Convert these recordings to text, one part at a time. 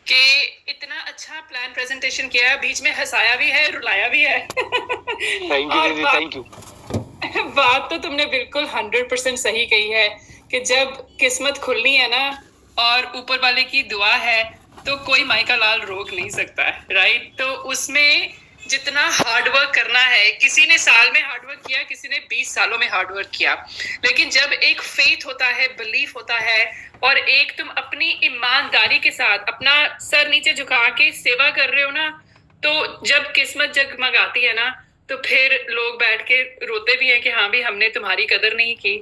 कि इतना अच्छा प्लान प्रेजेंटेशन किया है, बीच में हंसाया भी है, रुलाया भी है। थैंक यू और दीदी, थैंक यू। बात तो तुमने बिल्कुल 100% सही कही है कि जब किस्मत खुलनी है ना और ऊपर वाले की दुआ है तो कोई माई का लाल रोक नहीं सकता है, राइट? तो उसमें जितना हार्डवर्क करना है, किसी ने साल में हार्डवर्क किया, किसी ने 20 सालों में हार्डवर्क किया, लेकिन जब एक फेथ होता है, बिलीफ होता है और एक तुम अपनी ईमानदारी के साथ अपना सर नीचे झुका के सेवा कर रहे हो ना, तो जब किस्मत जगमगाती है ना तो फिर लोग बैठ के रोते भी हैं कि हाँ भी हमने तुम्हारी कदर नहीं की।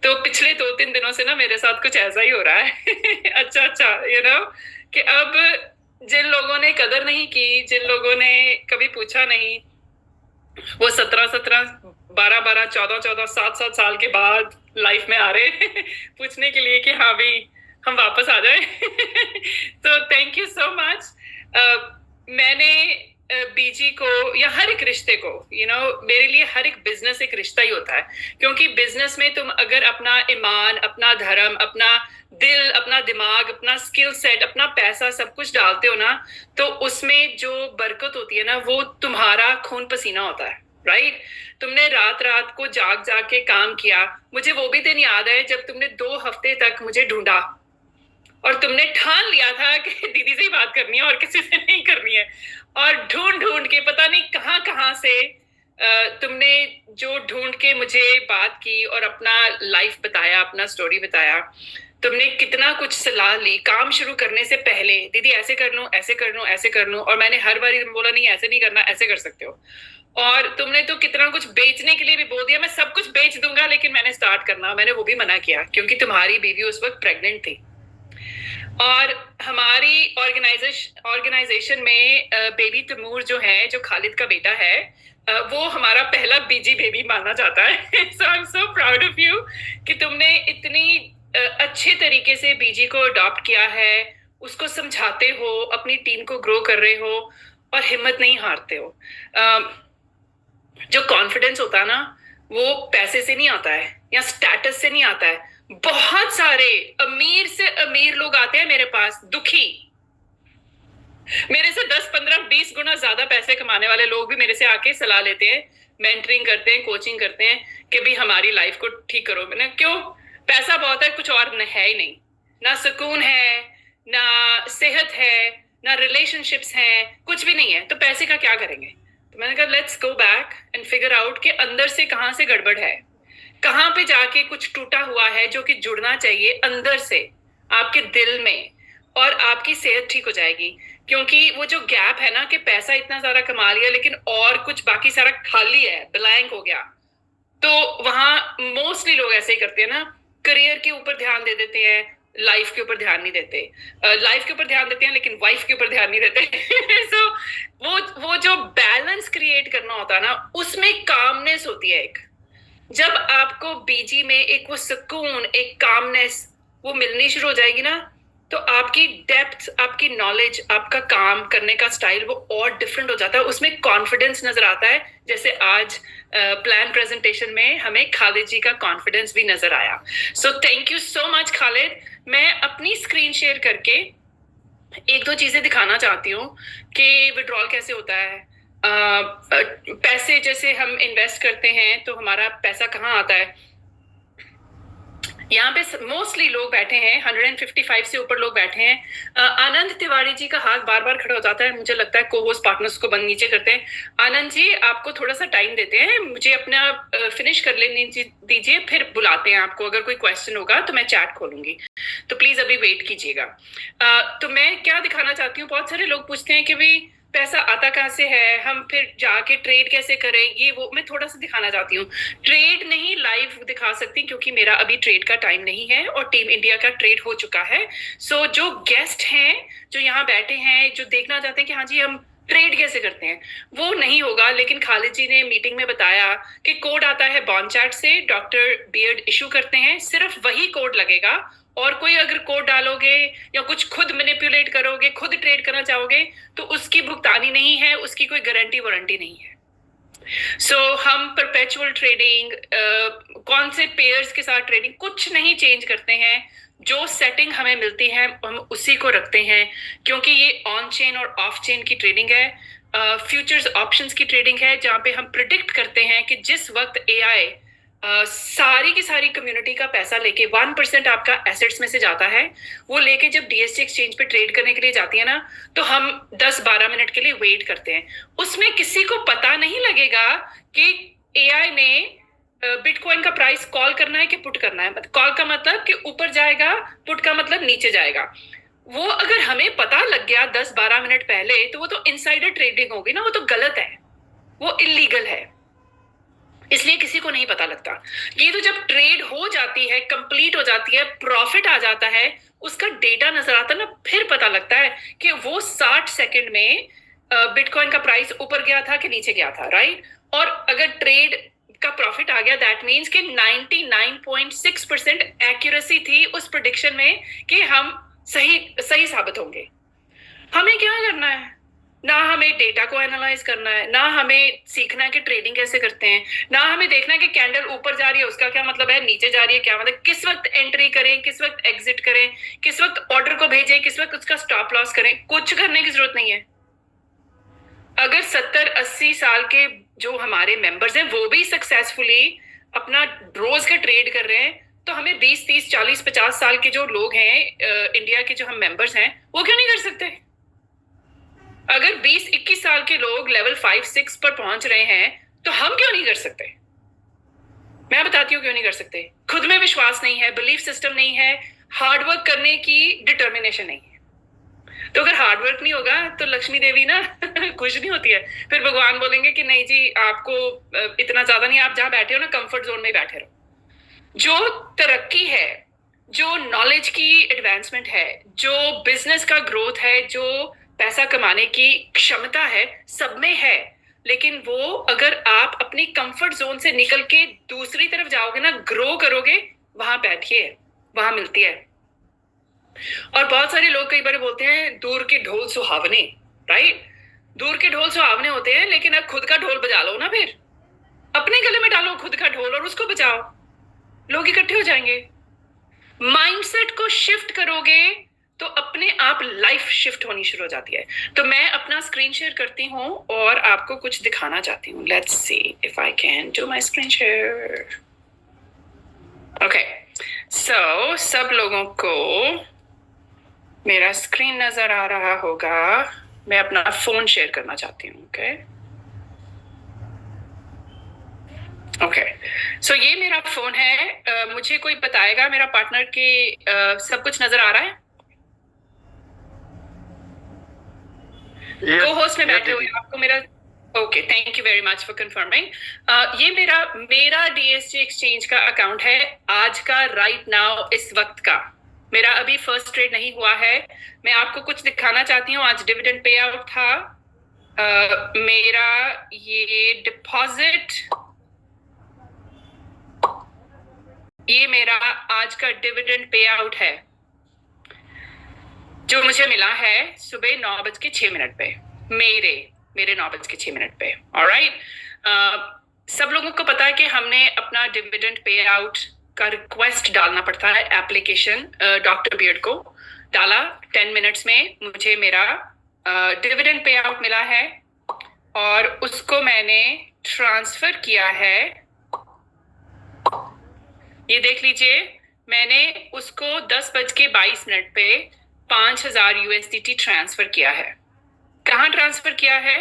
तो पिछले 2-3 दिनों से ना मेरे साथ कुछ ऐसा ही हो रहा है। अच्छा कि अब जिन लोगों ने कदर नहीं की, जिन लोगों ने कभी पूछा नहीं, वो 17-17, 12-12, 14-14, 7-7 साल के बाद लाइफ में आ रहे पूछने के लिए कि हाँ भी हम वापस आ जाए। तो थैंक यू सो मच। मैंने बीजी को या हर एक रिश्ते को, मेरे लिए हर एक बिजनेस एक रिश्ता ही होता है, क्योंकि बिजनेस में तुम अगर अपना ईमान, अपना धर्म, अपना दिल, अपना दिमाग, अपना स्किल सेट, अपना पैसा सब कुछ डालते हो ना, तो उसमें जो बरकत होती है ना वो तुम्हारा खून पसीना होता है, राइट? तुमने रात रात को जाग जाग के काम किया। मुझे वो भी दिन याद है जब तुमने 2 हफ्ते तक मुझे ढूंढा और तुमने ठान लिया था कि दीदी से ही बात करनी है और किसी से नहीं करनी है, और ढूंढ ढूंढ के पता नहीं कहाँ कहाँ से तुमने जो ढूंढ के मुझे बात की और अपना लाइफ बताया, अपना स्टोरी बताया। तुमने कितना कुछ सलाह ली काम शुरू करने से पहले, दीदी ऐसे कर लूं, ऐसे कर लूं, ऐसे कर लूं, और मैंने हर बार बोला नहीं ऐसे नहीं करना, ऐसे कर सकते हो। और तुमने तो कितना कुछ बेचने के लिए भी बोल दिया, मैं सब कुछ बेच दूंगा लेकिन मैंने स्टार्ट करना, मैंने वो भी मना किया क्योंकि तुम्हारी बीवी उस वक्त प्रेग्नेंट थी। और हमारी ऑर्गेनाइजेशन में बेबी तैमूर जो है, जो खालिद का बेटा है, वो हमारा पहला बीजी बेबी माना जाता है। So I am so proud of you कि तुमने इतनी अच्छे तरीके से बीजी को अडॉप्ट किया है, उसको समझाते हो, अपनी टीम को ग्रो कर रहे हो और हिम्मत नहीं हारते हो। जो कॉन्फिडेंस होता है ना वो पैसे से नहीं आता है या स्टेटस से नहीं आता है। बहुत सारे अमीर से अमीर लोग आते हैं मेरे पास दुखी, मेरे से 10-15-20 गुना ज्यादा पैसे कमाने वाले लोग भी मेरे से आके सलाह लेते हैं, मेंटरिंग करते हैं, कोचिंग करते हैं कि भी हमारी लाइफ को ठीक करो। मैंने क्यों, पैसा बहुत है, कुछ और है ही नहीं, ना सुकून है, ना सेहत है, ना रिलेशनशिप्स हैं, कुछ भी नहीं है, तो पैसे का क्या करेंगे? तो मैंने कहा let's go back and figure out कि अंदर से कहाँ से गड़बड़ है, कहाँ पे जाके कुछ टूटा हुआ है जो कि जुड़ना चाहिए अंदर से आपके दिल में, और आपकी सेहत ठीक हो जाएगी। क्योंकि वो जो गैप है ना कि पैसा इतना सारा कमा लिया लेकिन और कुछ बाकी सारा खाली है, ब्लैंक हो गया, तो वहां मोस्टली लोग ऐसे ही करते हैं ना, करियर के ऊपर ध्यान दे देते हैं, लाइफ के ऊपर ध्यान नहीं देते, लाइफ के ऊपर ध्यान देते हैं लेकिन वाइफ के ऊपर ध्यान नहीं देते। सो वो जो बैलेंस क्रिएट करना होता है ना, उसमें कामनेस होती है एक। जब आपको बीजी में एक वो सुकून, एक कामनेस वो मिलनी शुरू हो जाएगी ना, तो आपकी डेप्थ, आपकी नॉलेज, आपका काम करने का स्टाइल वो और डिफरेंट हो जाता है, उसमें कॉन्फिडेंस नजर आता है। जैसे आज प्लान प्रेजेंटेशन में हमें खालिद जी का कॉन्फिडेंस भी नजर आया। So thank you so much Khalid. मैं अपनी स्क्रीन शेयर करके 1-2 चीजें दिखाना चाहती हूँ कि विड्रॉल कैसे होता है। पैसे जैसे हम इन्वेस्ट करते हैं तो हमारा पैसा कहाँ आता है। यहाँ पे मोस्टली लोग बैठे हैं, 155 से ऊपर लोग बैठे हैं। आनंद तिवारी जी का हाथ बार बार खड़ा हो जाता है, मुझे लगता है को होस्ट पार्टनर्स को बंद नीचे करते हैं। आनंद जी आपको थोड़ा सा टाइम देते हैं, मुझे अपना फिनिश कर लेने दीजिए, फिर बुलाते हैं आपको। अगर कोई क्वेश्चन होगा तो मैं चैट खोलूंगी, तो प्लीज अभी वेट कीजिएगा। तो मैं क्या दिखाना चाहती हूँ, बहुत सारे लोग पूछते हैं कि भाई पैसा आता कहाँ से है, हम फिर जाके ट्रेड कैसे करें, ये वो मैं थोड़ा सा दिखाना चाहती हूँ। ट्रेड नहीं लाइव दिखा सकती क्योंकि मेरा अभी ट्रेड का टाइम नहीं है और टीम इंडिया का ट्रेड हो चुका है। सो जो गेस्ट हैं जो यहाँ बैठे हैं, जो देखना चाहते हैं कि हाँ जी हम ट्रेड कैसे करते हैं, वो नहीं होगा। लेकिन खालिद जी ने मीटिंग में बताया कि कोड आता है बॉन्ड चैट से, डॉक्टर बियर्ड इशू करते हैं, सिर्फ वही कोड लगेगा, और कोई अगर कोड डालोगे या कुछ खुद मैनिपुलेट करोगे, खुद ट्रेड करना चाहोगे, तो उसकी भुगतानी नहीं है, उसकी कोई गारंटी वारंटी नहीं है। हम परपेचुअल ट्रेडिंग, कौन से पेयर्स के साथ ट्रेडिंग, कुछ नहीं चेंज करते हैं। जो सेटिंग हमें मिलती है हम उसी को रखते हैं, क्योंकि ये ऑन चेन और ऑफ चेन की ट्रेडिंग है, फ्यूचर्स ऑप्शंस की ट्रेडिंग है, जहां पे हम प्रिडिक्ट करते हैं कि जिस वक्त एआई सारी की सारी कम्युनिटी का पैसा लेके 1% आपका एसेट्स में से जाता है, वो लेके जब डीएसटी एक्सचेंज पे ट्रेड करने के लिए जाती है ना, तो हम 10-12 मिनट के लिए वेट करते हैं। उसमें किसी को पता नहीं लगेगा कि एआई ने बिटकॉइन का प्राइस कॉल करना है कि पुट करना है। कॉल का मतलब कि ऊपर जाएगा, पुट का मतलब नीचे जाएगा। वो अगर हमें पता लग गया 10-12 मिनट पहले, तो वो तो इनसाइडर ट्रेडिंग होगी ना, वो तो गलत है, वो इलीगल है, इसलिए किसी को नहीं पता लगता। ये तो जब ट्रेड हो जाती है, कंप्लीट हो जाती है, प्रॉफिट आ जाता है, उसका डेटा नजर आता है ना, फिर पता लगता है कि वो 60 सेकंड में बिटकॉइन का प्राइस ऊपर गया था कि नीचे गया था, राइट। और अगर ट्रेड का प्रॉफिट आ गया, दैट मीन्स कि 99.6% एक्यूरेसी थी उस प्रेडिक्शन में कि हम सही साबित होंगे। हमें क्या करना है? ना हमें डेटा को एनालाइज करना है, ना हमें सीखना है कि ट्रेडिंग कैसे करते हैं, ना हमें देखना है कि कैंडल ऊपर जा रही है उसका क्या मतलब है, नीचे जा रही है क्या मतलब, किस वक्त एंट्री करें, किस वक्त एग्जिट करें, किस वक्त ऑर्डर को भेजें, किस वक्त उसका स्टॉप लॉस करें। कुछ करने की जरूरत नहीं है। अगर 70-80 साल के जो हमारे मेंबर्स हैं वो भी सक्सेसफुली अपना रोज का ट्रेड कर रहे हैं, तो हमें 20-30-40-50 साल के जो लोग हैं इंडिया के जो हम मेंबर्स हैं, वो क्यों नहीं कर सकते? अगर 20-21 साल के लोग लेवल 5-6 पर पहुंच रहे हैं, तो हम क्यों नहीं कर सकते? मैं बताती हूँ क्यों नहीं कर सकते। खुद में विश्वास नहीं है, बिलीफ सिस्टम नहीं है, हार्डवर्क करने की डिटर्मिनेशन नहीं है। तो अगर हार्डवर्क नहीं होगा तो लक्ष्मी देवी ना खुश नहीं होती है। फिर भगवान बोलेंगे कि नहीं जी, आपको इतना ज्यादा नहीं, आप जहां बैठे हो ना कंफर्ट जोन में ही बैठे रहो। जो तरक्की है, जो नॉलेज की एडवांसमेंट है, जो बिजनेस का ग्रोथ है, जो पैसा कमाने की क्षमता है, सब में है। लेकिन वो अगर आप अपनी कंफर्ट जोन से निकल के दूसरी तरफ जाओगे ना, ग्रो करोगे, वहां बैठिए, वहां मिलती है। और बहुत सारे लोग कई बार बोलते हैं दूर के ढोल सुहावने, राइट। दूर के ढोल सुहावने होते हैं, लेकिन अब खुद का ढोल बजा लो ना, फिर अपने गले में डालो खुद का ढोल और उसको बजाओ, लोग इकट्ठे हो जाएंगे। माइंडसेट को शिफ्ट करोगे तो अपने आप लाइफ शिफ्ट होनी शुरू हो जाती है। तो मैं अपना स्क्रीन शेयर करती हूँ और आपको कुछ दिखाना चाहती हूँ। Let's see if I can do my screen share. Okay, so सब लोगों को मेरा स्क्रीन नजर आ रहा होगा। मैं अपना फोन शेयर करना चाहती हूँ। ओके, सो ये मेरा फोन है। मुझे कोई बताएगा मेरा पार्टनर के सब कुछ नजर आ रहा है? को होस्ट में बैठे हुए आपको मेरा, okay, thank you very much for confirming. ये मेरा डीएसटी एक्सचेंज का अकाउंट है आज का, राइट नाउ, इस वक्त का। मेरा अभी फर्स्ट ट्रेड नहीं हुआ है। मैं आपको कुछ दिखाना चाहती हूँ। आज डिविडेंड पे आउट था। मेरा ये डिपॉजिट, ये मेरा आज का डिविडेंड पे आउट है जो मुझे मिला है सुबह 9:06 पे, मेरे 9:06 पे। ऑलराइट, सब लोगों को पता है कि हमने अपना डिविडेंड पे आउट का रिक्वेस्ट डालना पड़ता है, एप्लीकेशन डॉक्टर बियर्ड को डाला। 10 मिनट्स में मुझे मेरा डिविडेंड पे आउट मिला है और उसको मैंने ट्रांसफर किया है। ये देख लीजिए, मैंने उसको 10:22 पे 5,000 USDT ट्रांसफर किया है। कहाँ ट्रांसफर किया है?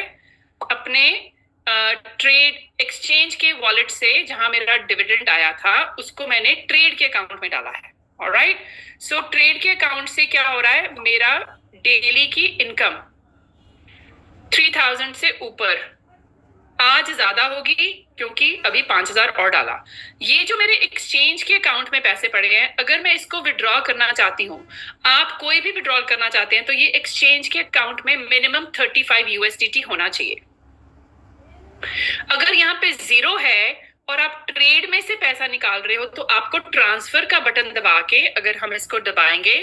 अपने ट्रेड एक्सचेंज के वॉलेट से, जहां मेरा डिविडेंड आया था, उसको मैंने ट्रेड के अकाउंट में डाला है। ऑलराइट, सो ट्रेड के अकाउंट से क्या हो रहा है, मेरा डेली की इनकम 3,000 से ऊपर, आज ज्यादा होगी क्योंकि अभी 5,000 और डाला। ये जो मेरे एक्सचेंज के अकाउंट में पैसे पड़े हैं, अगर मैं इसको विड्रॉ करना चाहती हूँ, आप कोई भी विड्रॉल करना चाहते हैं, तो ये एक्सचेंज के अकाउंट में मिनिमम 35 USDT होना चाहिए। अगर यहाँ पे 0 है और आप ट्रेड में से पैसा निकाल रहे हो, तो आपको ट्रांसफर का बटन दबा के, अगर हम इसको दबाएंगे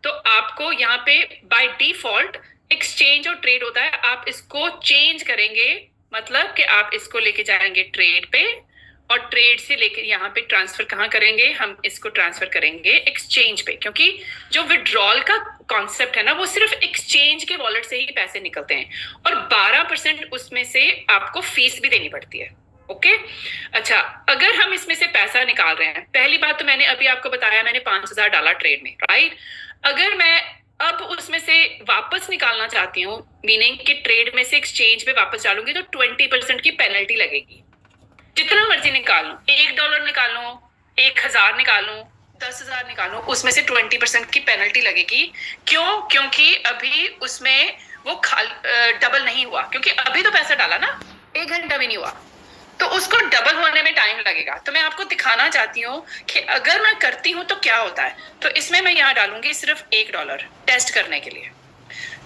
तो आपको यहाँ पे बाय डिफॉल्ट एक्सचेंज और ट्रेड होता है, आप इसको चेंज करेंगे, मतलब कि आप इसको लेके जाएंगे ट्रेड पे और ट्रेड से लेकर यहाँ पे ट्रांसफर कहाँ करेंगे, हम इसको ट्रांसफर करेंगे एक्सचेंज पे, क्योंकि जो विड्रॉल का कॉन्सेप्ट है ना वो सिर्फ एक्सचेंज के वॉलेट से ही पैसे निकलते हैं और 12% उसमें से आपको फीस भी देनी पड़ती है। ओके अच्छा, अगर हम इसमें से पैसा निकाल रहे हैं, पहली बात तो मैंने अभी आपको बताया मैंने 5,000 डाला ट्रेड में, राइट। अगर मैं अब उसमें से वापस निकालना चाहती हूँ, मीनिंग कि ट्रेड में से एक्सचेंज पे वापस डालूंगी तो 20% की पेनल्टी लगेगी। जितना मर्जी निकाल लूं, $1 निकाल लूं, 1,000 निकाल लूं, 10,000 निकाल लूं, उसमें से 20% की पेनल्टी लगेगी। क्यों? क्योंकि अभी उसमें वो डबल नहीं हुआ, क्योंकि अभी तो पैसा डाला ना, 1 घंटा भी नहीं हुआ, तो उसको डबल होने में टाइम लगेगा। तो मैं आपको दिखाना चाहती हूँ कि अगर मैं करती हूँ तो क्या होता है। तो इसमें मैं यहाँ डालूंगी सिर्फ $1 टेस्ट करने के लिए।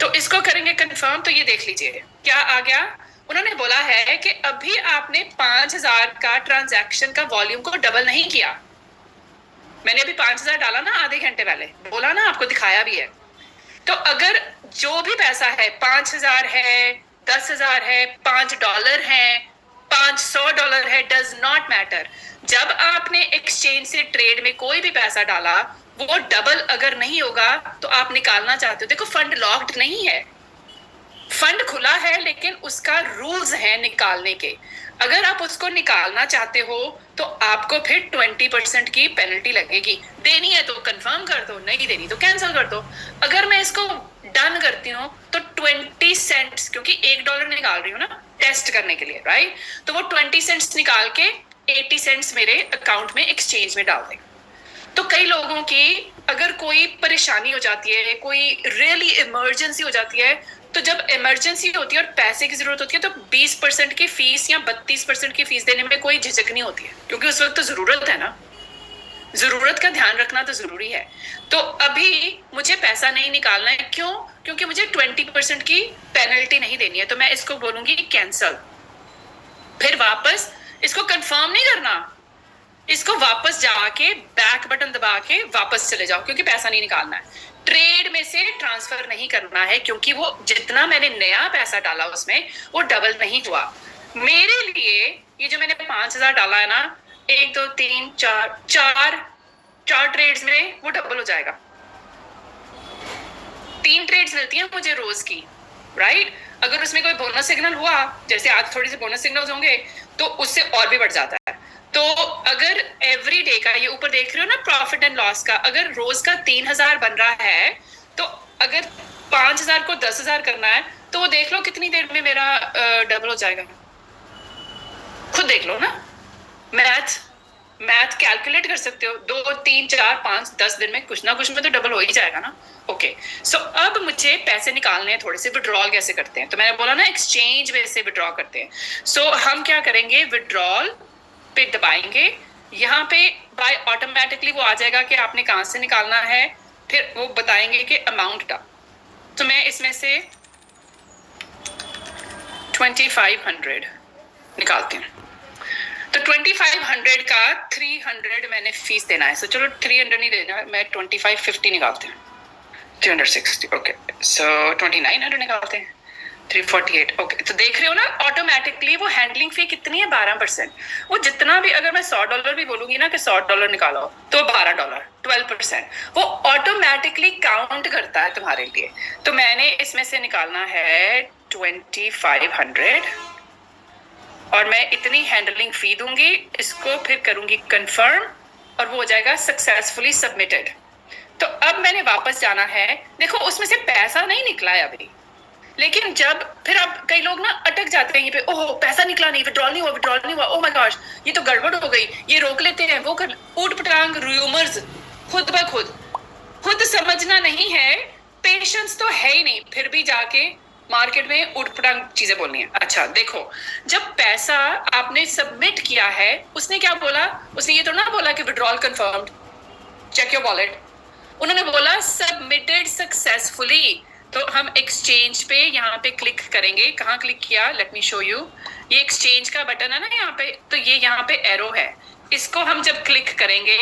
तो इसको करेंगे कंफर्म। तो ये देख लीजिए क्या आ गया। उन्होंने बोला है कि अभी आपने 5,000 का ट्रांजैक्शन का वॉल्यूम को डबल नहीं किया। मैंने अभी 5,000 डाला ना आधे घंटे पहले, बोला ना, आपको दिखाया भी है। तो अगर जो भी पैसा है, 5,000 है, 10,000 है, $5 है, $500 है, डज नॉट मैटर। जब आपने एक्सचेंज से ट्रेड में कोई भी पैसा डाला, वो डबल अगर नहीं होगा तो आप निकालना चाहते हो। देखो फंड लॉक्ड नहीं है, फंड खुला है, लेकिन उसका रूल्स है निकालने के। अगर आप उसको निकालना चाहते हो तो आपको फिर 20% की पेनल्टी लगेगी। देनी है तो कंफर्म कर दो, नहीं देनी तो कैंसिल कर दो। अगर मैं इसको डन करती हूँ तो 20 सेंट्स, क्योंकि $1 निकाल रही हूँ ना टेस्ट करने के लिए, राइट, तो वो 20 सेंट्स निकाल के 80 सेंट्स मेरे अकाउंट में एक्सचेंज में डाल दें। तो कई लोगों की अगर कोई परेशानी हो जाती है, कोई रियली इमरजेंसी हो जाती है, तो जब इमरजेंसी होती है और पैसे की जरूरत होती है तो 20% की फीस या 32% की फीस देने में कोई झिझक नहीं होती है, क्योंकि उस वक्त तो जरूरत है ना, जरूरत का ध्यान रखना तो जरूरी है। तो अभी मुझे पैसा नहीं निकालना है, क्यों? क्योंकि मुझे 20% की पेनल्टी नहीं देनी है। तो मैं इसको बोलूंगी कैंसल। फिर वापस इसको कंफर्म नहीं करना, इसको वापस जाके बैक बटन दबा के वापस चले जाओ, क्योंकि पैसा नहीं निकालना है। ट्रेड में से ट्रांसफर नहीं करना है, क्योंकि वो जितना मैंने नया पैसा डाला उसमें वो डबल नहीं हुआ। मेरे लिए ये जो मैंने 5,000 डाला है ना, 1 2 3 4 ट्रेड्स में वो डबल हो जाएगा। 3 ट्रेड्स मिलती हैं मुझे रोज की, राइट। अगर उसमें कोई बोनस सिग्नल हुआ, जैसे आज थोड़ी सी बोनस सिग्नल्स होंगे, तो उससे और भी बढ़ जाता है। तो अगर एवरी डे का, ये ऊपर देख रहे हो ना प्रॉफिट एंड लॉस का, अगर रोज का 3,000 बन रहा है, तो अगर 5,000 को 10,000 करना है तो वो देख लो कितनी देर में मेरा डबल हो जाएगा। खुद देख लो ना, मैथ कैलकुलेट कर सकते हो। 2 3 4 5 10 दिन में कुछ ना कुछ में तो डबल हो ही जाएगा ना। ओके, सो अब मुझे पैसे निकालने हैं थोड़े से। विड्रॉल कैसे करते हैं? तो मैंने बोला ना एक्सचेंज में से विड्रॉ करते हैं। सो हम क्या करेंगे, विड्रॉल पे दबाएंगे, यहाँ पे बाय ऑटोमेटिकली वो आ जाएगा कि आपने कहाँ से निकालना है, फिर वो बताएंगे कि अमाउंट का। तो मैं इसमें से 2,500 निकालती हूँ। तो 2,500 का 300 मैंने फीस देना है। सो चलो 300 नहीं देना, मैं 2,550 निकालती हूँ। 360, ओके। सो 2,900 निकालते हैं। 348, ओके। तो देख रहे हो ना ऑटोमेटिकली वो हैंडलिंग फी कितनी है, 12%। वो जितना भी, अगर मैं $100 भी बोलूंगी ना कि $100 निकालो, तो $12, 12%, वो ऑटोमेटिकली काउंट करता है तुम्हारे लिए। तो मैंने इसमें से निकालना है 2,500 और मैं इतनी हैंडलिंग फी दूंगी, इसको फिर करूंगी कंफर्म और वो हो जाएगा सक्सेसफुली सबमिटेड। तो अब मैंने वापस जाना है, देखो उसमें से पैसा नहीं निकला है अभी, लेकिन जब फिर अब कई लोग ना अटक जाते हैं ये पे, ओह पैसा निकला नहीं, विड्रॉल नहीं हुआ, ओह माय गॉश ये तो गड़बड़ हो गई, ये रोक लेते हैं, वो कर, ऊट पटांग रूमर्स खुद ब खुद समझना नहीं है, पेशेंस तो है ही नहीं, फिर भी जाके मार्केट में उठ पटांग चीजें बोलनी है। अच्छा देखो, जब पैसा आपने सबमिट किया है, उसने क्या बोला, उसने ये तो ना बोला कि withdrawal confirmed, check your wallet, उन्होंने बोला सबमिटेड सक्सेसफुली। तो हम एक्सचेंज पे यहाँ पे क्लिक करेंगे। कहाँ क्लिक किया, लेट मी शो यू, ये एक्सचेंज का बटन है ना यहाँ पे, तो ये यहाँ पे एरो है, इसको हम जब क्लिक करेंगे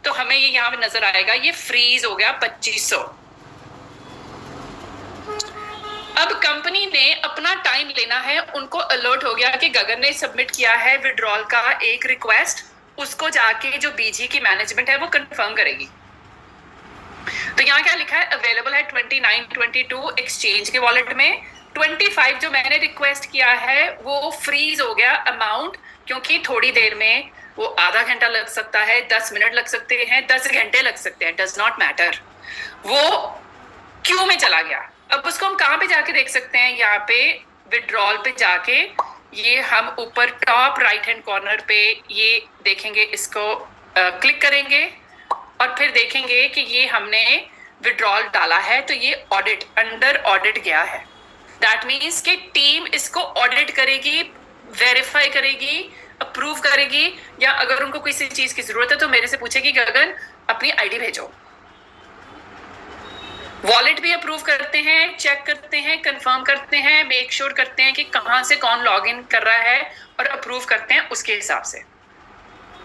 तो हमें ये यहाँ पे नजर आएगा, ये फ्रीज हो गया 2,500। अब कंपनी ने अपना टाइम लेना है, उनको अलर्ट हो गया कि गगन ने सबमिट किया है विड्रॉल का एक रिक्वेस्ट, उसको जाके जो बीजी की मैनेजमेंट है वो कंफर्म करेगी। तो यहाँ क्या लिखा है, अवेलेबल है 29, 22 एक्सचेंज के वॉलेट में, 25 जो मैंने रिक्वेस्ट किया है वो फ्रीज हो गया अमाउंट, क्योंकि थोड़ी देर में वो आधा घंटा लग सकता है, 10 मिनट लग सकते हैं, 10 घंटे लग सकते हैं, डज नॉट मैटर, वो क्यू में चला गया। अब उसको हम कहाँ पे जाके देख सकते हैं, यहाँ पे विड्रॉल पे जाके ये हम ऊपर टॉप राइट हैंड कॉर्नर पे ये देखेंगे, इसको क्लिक करेंगे और फिर देखेंगे कि ये हमने विड्रॉल डाला है, तो ये ऑडिट, अंडर ऑडिट गया है। दैट मीन्स कि टीम इसको ऑडिट करेगी, वेरीफाई करेगी, अप्रूव करेगी, या अगर उनको किसी चीज की जरूरत है तो मेरे से पूछेगी गगन अपनी आईडी भेजो। वॉलेट भी अप्रूव करते हैं, चेक करते हैं, कंफर्म करते हैं, मेक श्योर करते हैं कि कहाँ से कौन लॉग इन कर रहा है और अप्रूव करते हैं उसके हिसाब से।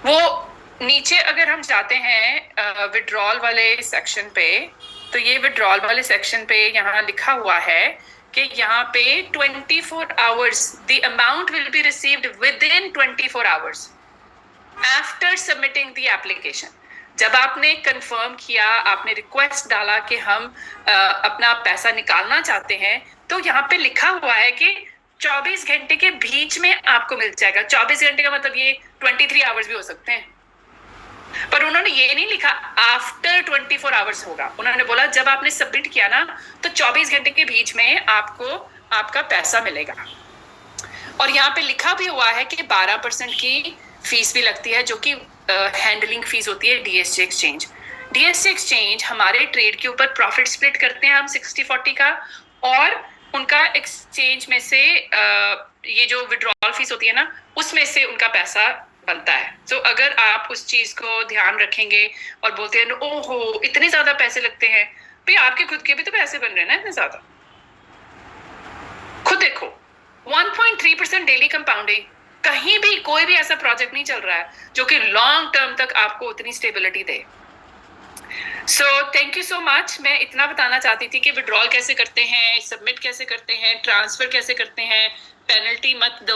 वो नीचे अगर हम जाते हैं विड्रॉल वाले सेक्शन पे, तो ये विड्रॉल वाले सेक्शन पे यहाँ लिखा हुआ है कि यहाँ पे 24 hours, the amount will be received with in 24 hours after submitting the application. जब आपने कंफर्म किया, आपने रिक्वेस्ट डाला कि हम अपना पैसा निकालना चाहते हैं, तो यहाँ पे लिखा हुआ है कि 24 घंटे के बीच में आपको मिल जाएगा। 24 घंटे का मतलब ये 23 आवर्स भी हो सकते हैं, पर उन्होंने ये नहीं लिखा आफ्टर 24 आवर्स होगा। उन्होंने बोला जब आपने सबमिट किया ना, तो 24 घंटे के बीच में आपको आपका पैसा मिलेगा। और यहाँ पे लिखा भी हुआ है कि 12% की फीस भी लगती है, जो कि हैंडलिंग फीस होती है डीएससी एक्सचेंज। डीएससी एक्सचेंज हमारे ट्रेड के ऊपर प्रॉफिट स्प्लिट करते हैं हम 60-40 का, और उनका एक्सचेंज में से ये जो विड्रॉल फीस होती है ना, उसमें से उनका पैसा बनता है। तो अगर आप उस चीज को ध्यान रखेंगे और बोलते हैं ओहो इतने ज्यादा पैसे लगते हैं, भाई आपके खुद के भी तो पैसे बन रहे हैं ना इतने ज्यादा। खुद देखो 1.3% डेली कंपाउंडिंग, कहीं भी कोई भी ऐसा प्रोजेक्ट नहीं चल रहा है जो कि लॉन्ग टर्म तक आपको उतनी stability they. So thank you so much. मैं इतना बताना चाहती थी कि विड्रॉल कैसे करते हैं, सबमिट कैसे करते हैं, ट्रांसफर कैसे करते हैं, पेनल्टी मत दो।